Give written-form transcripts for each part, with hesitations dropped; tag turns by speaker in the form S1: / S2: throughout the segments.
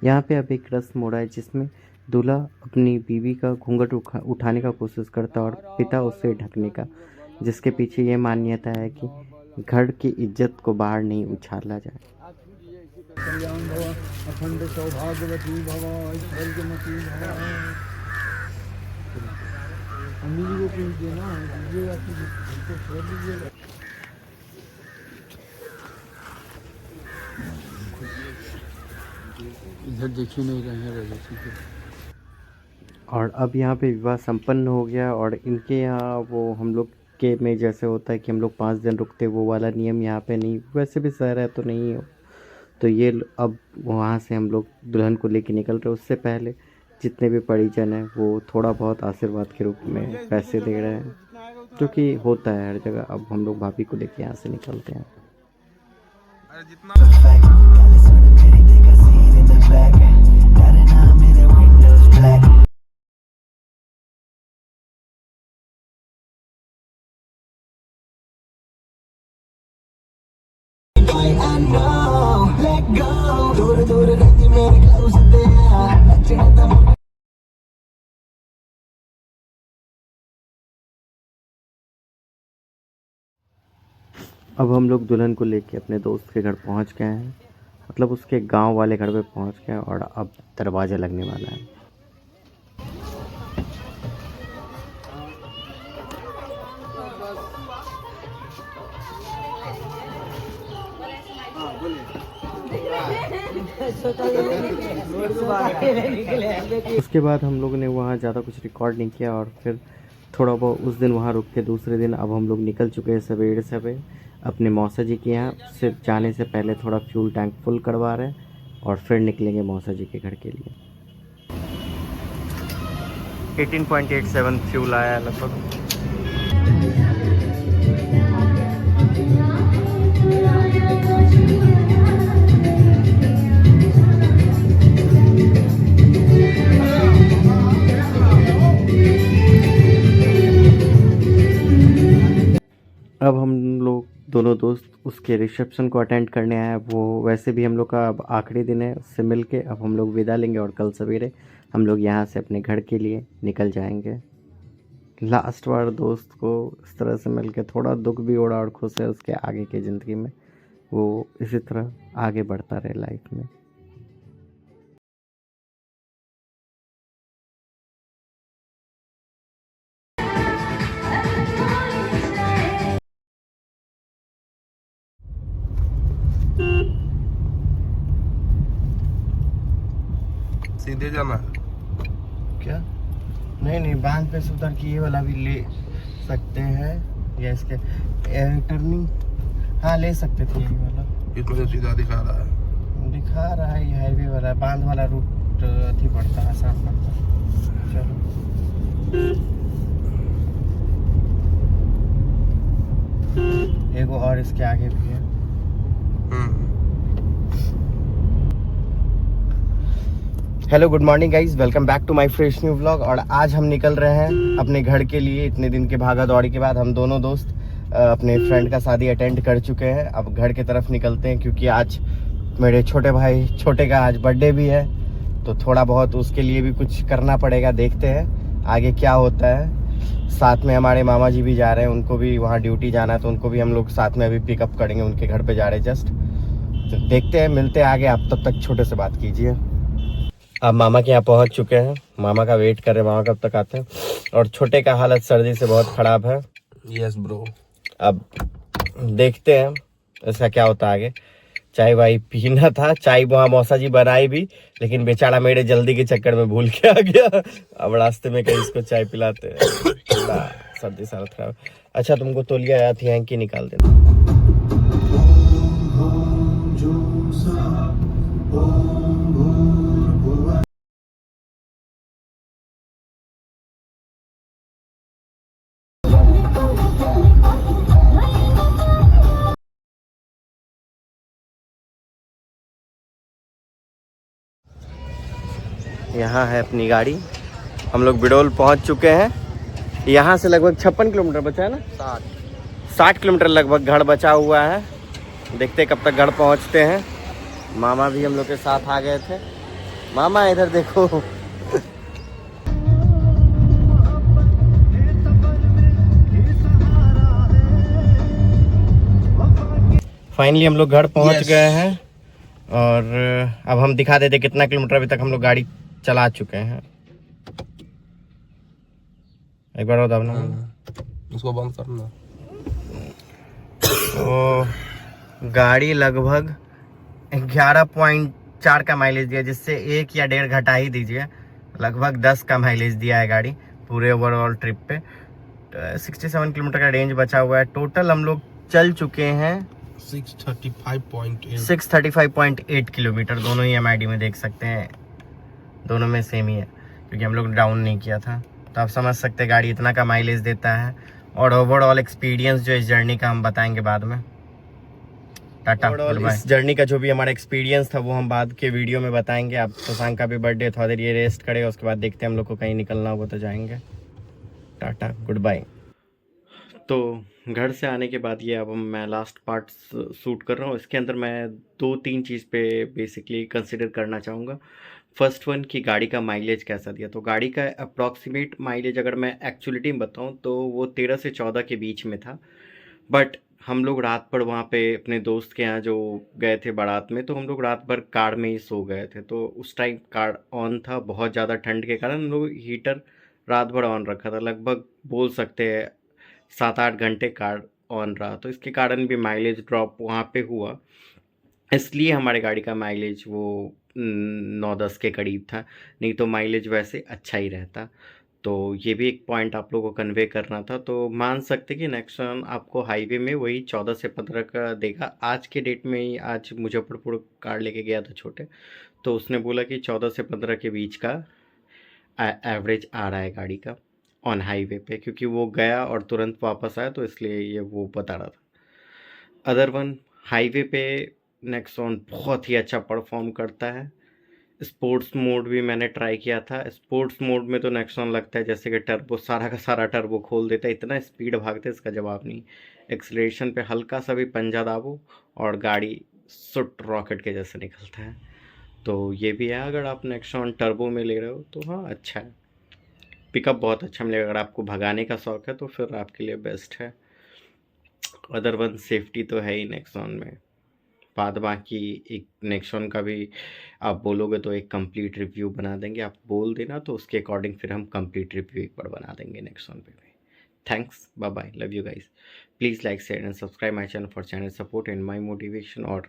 S1: यहाँ पे अब एक रस्म हो रहा है जिसमें दूल्हा अपनी बीवी का घूंघट उठाने का कोशिश करता है और पिता उसे ढकने का, जिसके पीछे ये मान्यता है कि घर की इज्जत को बाहर नहीं उछाला जाए।
S2: कल्याण भव, अखंड सौभाग्यवती भव, ऐश्वर्यमती भव। अम्मी जी को पूछ देना, दीजिएगा कि हमको छोड़ दीजिएगा। इधर देखी नहीं रहे हैं रजसी को।
S1: और अब यहाँ पे विवाह संपन्न हो गया और इनके यहाँ वो हम लोग के में जैसे होता है कि हम लोग 5 दिन रुकते, वो वाला नियम यहाँ पे नहीं, वैसे भी शहर है तो नहीं हो। तो ये अब वहाँ से हम लोग दुल्हन को लेके निकल रहे। उससे पहले जितने भी परिजन हैं वो थोड़ा बहुत आशीर्वाद के रूप में पैसे दे रहे हैं, जो कि होता है हर जगह। अब हम लोग भाभी को लेके यहाँ से निकलते हैं। अब हम लोग दुल्हन को लेके अपने दोस्त के घर पहुंच गए हैं, मतलब उसके गांव वाले घर पे पहुंच गए हैं और अब दरवाज़ा लगने वाला है। उसके बाद हम लोग ने वहाँ ज़्यादा कुछ रिकॉर्ड नहीं किया और फिर थोड़ा बहुत उस दिन वहाँ रुक के दूसरे दिन अब हम लोग निकल चुके हैं सवेरे सवेरे अपने मौसा जी के यहाँ। सिर्फ जाने से पहले थोड़ा फ्यूल टैंक फुल करवा रहे हैं और फिर निकलेंगे मौसा जी के घर के लिए। 18.87 फ्यूल आया है लगभग। अब हम लोग दोनों दोस्त उसके रिसेप्शन को अटेंड करने आए हैं। वो वैसे भी हम लोग का अब आखिरी दिन है, उससे मिल के अब हम लोग विदा लेंगे और कल सवेरे हम लोग यहाँ से अपने घर के लिए निकल जाएंगे। लास्ट बार दोस्त को इस तरह से मिल के थोड़ा दुख भी हो रहा और खुश है उसके आगे की ज़िंदगी में, वो इसी तरह आगे बढ़ता रहे लाइफ में।
S3: सीधे जाना
S1: क्या? नहीं, बांध पे से उतर के ये वाला भी ले सकते हैं या इसके टर्निंग, हाँ ले सकते थे ये वाला।
S3: इसमें से सीधा दिखा रहा है
S1: ये हाईवे वाला, बांध वाला रूट अथी पड़ता है, आसान पड़ता है। चलो एगो और इसके आगे भी है। Hello good morning guys, welcome back to my fresh new vlog. और आज हम निकल रहे हैं अपने घर के लिए। इतने दिन के भागा दौड़ी के बाद हम दोनों दोस्त अपने फ्रेंड का शादी अटेंड कर चुके हैं। अब घर की तरफ निकलते हैं क्योंकि आज मेरे छोटे भाई छोटे का आज बर्थडे भी है, तो थोड़ा बहुत उसके लिए भी कुछ करना पड़ेगा। देखते हैं आगे क्या होता है। साथ में हमारे मामा जी भी जा रहे हैं, उनको भी वहाँ ड्यूटी जाना है, तो उनको भी हम लोग साथ में अभी पिकअप करेंगे, उनके घर पे जा रहे हैं जस्ट। तो देखते हैं, मिलते हैं आगे। आप तब तक छोटे से बात कीजिए। अब मामा के यहाँ पहुँच चुके हैं, मामा का वेट कर रहे हैं, मामा कब तक आते हैं। और छोटे का हालत सर्दी से बहुत ख़राब है।
S3: Yes bro.
S1: अब देखते हैं ऐसा क्या होता है आगे। चाय वाई पीना था, चाय वहाँ मौसा जी बनाई भी, लेकिन बेचारा मेरे जल्दी के चक्कर में भूल के आ गया। अब रास्ते में कहीं इसको चाय पिलाते हैं, सर्दी से हालत खराब। अच्छा तुमको तौलिया आया थी, हैंकी निकाल देना। यहाँ है अपनी गाड़ी, हम लोग बिडोल पहुँच चुके हैं। यहाँ से लगभग 56 किलोमीटर बचा है ना, 60 किलोमीटर लगभग घर बचा हुआ है। देखते कब तक घर पहुँचते हैं। मामा भी हम लोग के साथ आ गए थे। मामा इधर देखो। फाइनली हम लोग घर पहुंच
S3: Yes.
S1: गए हैं और अब हम दिखा देते कितना किलोमीटर अभी तक हम लोग गाड़ी चला चुके हैं। एक बार और दाबना।
S3: उसको बंद करना।
S1: तो गाड़ी लगभग 11.4 का माइलेज दिया, जिससे 1 या 1.5 घटा ही दीजिए, लगभग 10 का माइलेज दिया है गाड़ी पूरे ओवरऑल ट्रिप पे। 67 किलोमीटर का रेंज बचा हुआ है। टोटल हम लोग चल चुके हैं 635.8 किलोमीटर। दोनों ही MID में देख सकते हैं, दोनों में सेम ही है क्योंकि हम लोग डाउन नहीं किया था। तो आप समझ सकते हैं गाड़ी इतना का माइलेज देता है। और ओवरऑल एक्सपीरियंस जो इस जर्नी का हम बताएंगे बाद में। Tata goodbye. इस जर्नी का जो भी हमारा एक्सपीरियंस था वो हम बाद के वीडियो में बताएंगे। आप शशांक का भी बर्थडे, थोड़ा देर ये रेस्ट करेगा, उसके बाद देखते हैं हम लोग को कहीं निकलना होगा तो जाएंगे। Tata goodbye. तो घर से आने के बाद ये अब मैं लास्ट पार्ट शूट कर रहा हूँ। इसके अंदर मैं 2-3 चीज़ पे बेसिकली कंसिडर करना चाहूँगा। फर्स्ट वन कि गाड़ी का माइलेज कैसा दिया। तो गाड़ी का अप्रॉक्सीमेट माइलेज अगर मैं एक्चुअलिटी में बताऊँ तो वो 13 से 14 के बीच में था। बट हम लोग रात भर वहाँ पे अपने दोस्त के यहाँ जो गए थे बारात में, तो हम लोग रात भर कार में ही सो गए थे। तो उस टाइम कार ऑन था, बहुत ज़्यादा ठंड के कारण हम लोग हीटर रात भर ऑन रखा था। लगभग बोल सकते हैं 7-8 घंटे कार ऑन रहा, तो इसके कारण भी माइलेज ड्रॉप वहाँ पे हुआ। इसलिए हमारे गाड़ी का माइलेज वो 9-10 के करीब था, नहीं तो माइलेज वैसे अच्छा ही रहता। तो ये भी एक पॉइंट आप लोगों को कन्वे करना था। तो मान सकते कि नेक्सॉन आपको हाईवे में वही 14 से 15 का देगा। आज के डेट में ही, आज मुजफ्फरपुर कार लेके गया था छोटे, तो उसने बोला कि 14 से 15 के बीच का एवरेज आ रहा है गाड़ी का ऑन हाईवे पे, क्योंकि वो गया और तुरंत वापस आया, तो इसलिए ये वो बता रहा था। अदर वन हाईवे पे नेक्सॉन बहुत ही अच्छा परफॉर्म करता है। स्पोर्ट्स मोड भी मैंने ट्राई किया था। स्पोर्ट्स मोड में तो नेक्सॉन लगता है जैसे कि टर्बो, सारा का सारा टर्बो खोल देता है, इतना स्पीड भागते इसका जवाब नहीं। एक्सीलरेशन पे हल्का सा भी पंजा दाबो और गाड़ी सुट रॉकेट के जैसे निकलता है। तो ये भी है, अगर आप नेक्सॉन टर्बो में ले रहे हो तो हाँ अच्छा है, पिकअप बहुत अच्छा मिलेगा। अगर आपको भगाने का शौक है तो फिर आपके लिए बेस्ट है। अदर वन सेफ्टी तो है ही नेक्सॉन में। बाद बाकी एक नेक्सॉन का भी आप बोलोगे तो एक कंप्लीट रिव्यू बना देंगे। आप बोल देना तो उसके अकॉर्डिंग फिर हम कंप्लीट रिव्यू एक बार बना देंगे नेक्सॉन पे भी। Thanks, bye bye, love you guys. Please like share and subscribe my channel for channel support and my motivation. और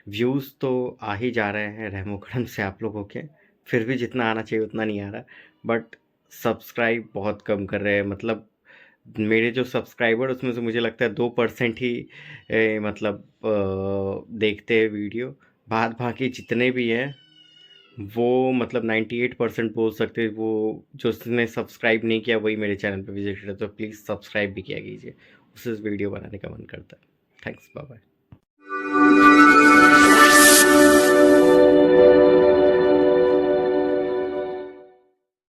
S1: व्यूज़ तो आ ही जा रहे हैं रहमो करम से आप लोगों के, फिर भी जितना आना चाहिए उतना नहीं आ रहा। बट सब्सक्राइब बहुत कम कर रहे हैं। मतलब मेरे जो सब्सक्राइबर उसमें से मुझे लगता है 2% ही मतलब देखते हैं वीडियो। बाद बाकी जितने भी हैं वो मतलब 98% बोल सकते हैं वो जो उसने सब्सक्राइब नहीं किया वही मेरे चैनल पे विजिट है। तो प्लीज़ सब्सक्राइब भी किया कीजिए, उससे वीडियो बनाने का मन करता है। Thanks, bye bye.